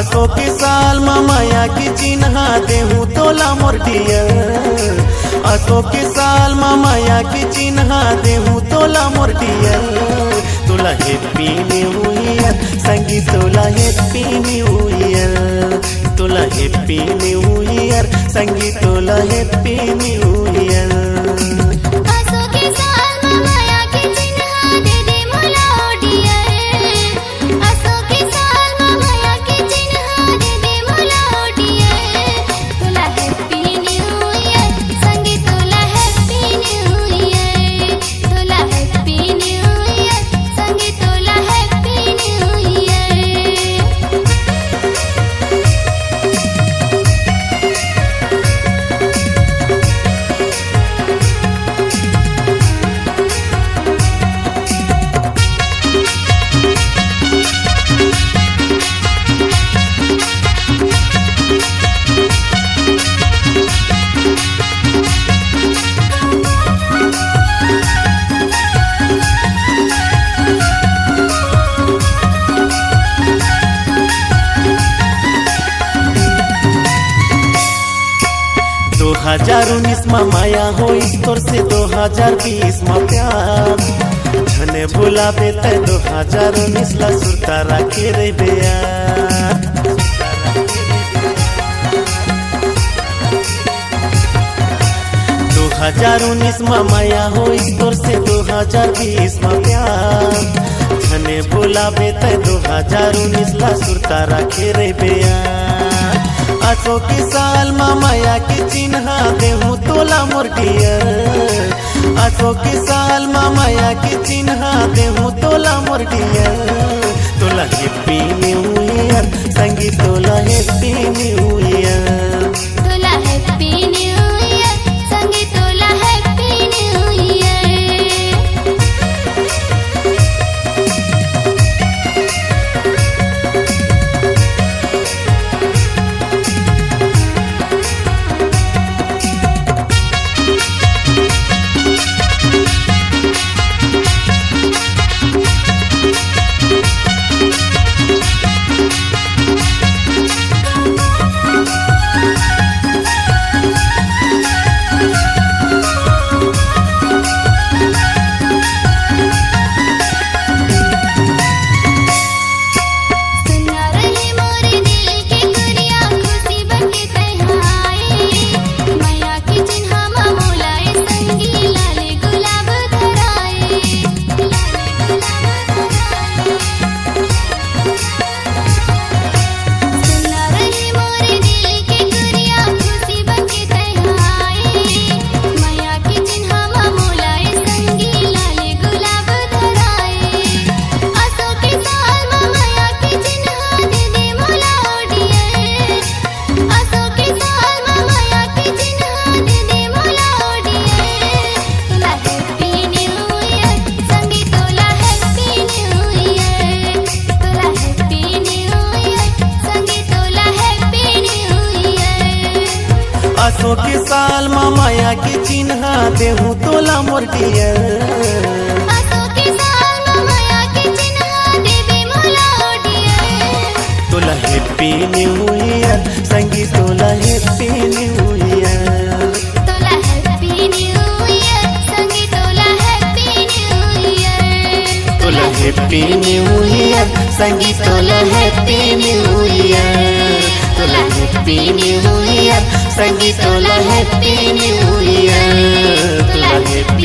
असो के साल माया की चिन्हा देहूँ तोला मोर डियर। असो के साल माया की चिन्हा देहूँ तोला मोर डियर। तोला हैप्पी न्यू ईयर संगी तोला हैप्पी न्यू ईयर। तोला हैप्पी न्यू ईयर संगी तोला हैप्पी न्यू ईयर। दो 2019 में माया हो तोर से 2020 में प्यार झने भुलाबे ते 2019 ला सुरता राखे रे बेया। 2019 में माया हो तोर से 2020 में प्यार झने भुलाबे ते 2019 ला सुरता राखे रे बेया। असो के साल माया की चिन्हा देहूँ तोला मोर डियर। असो के साल माया की चिन्हा देहूँ तोला मोर डियर। तोला हैप्पी न्यू ईयर संगी तोला हैप्पी न्यू ईयर। तोला हैप्पी न्यू ईयर संगी तोला हैप्पी न्यू ईयर। असो के साल माया की चिन्हा देहूँ तोला मोर डियर। असो के साल माया की चिन्हा देबे मोला डियर। तोला हैप्पी न्यू ईयर संगी तोला हैप्पी न्यू ईयर। तोला हैप्पी न्यू ईयर संगी तोला हैप्पी न्यू ईयर। तोला हैप्पी न्यू ईयर संगी तोला हैप्पी न्यू ईयर। तोला हैप्पी न्यू ईयर संगी तोला हैप्पी न्यू ईयर। तोला हैप्पी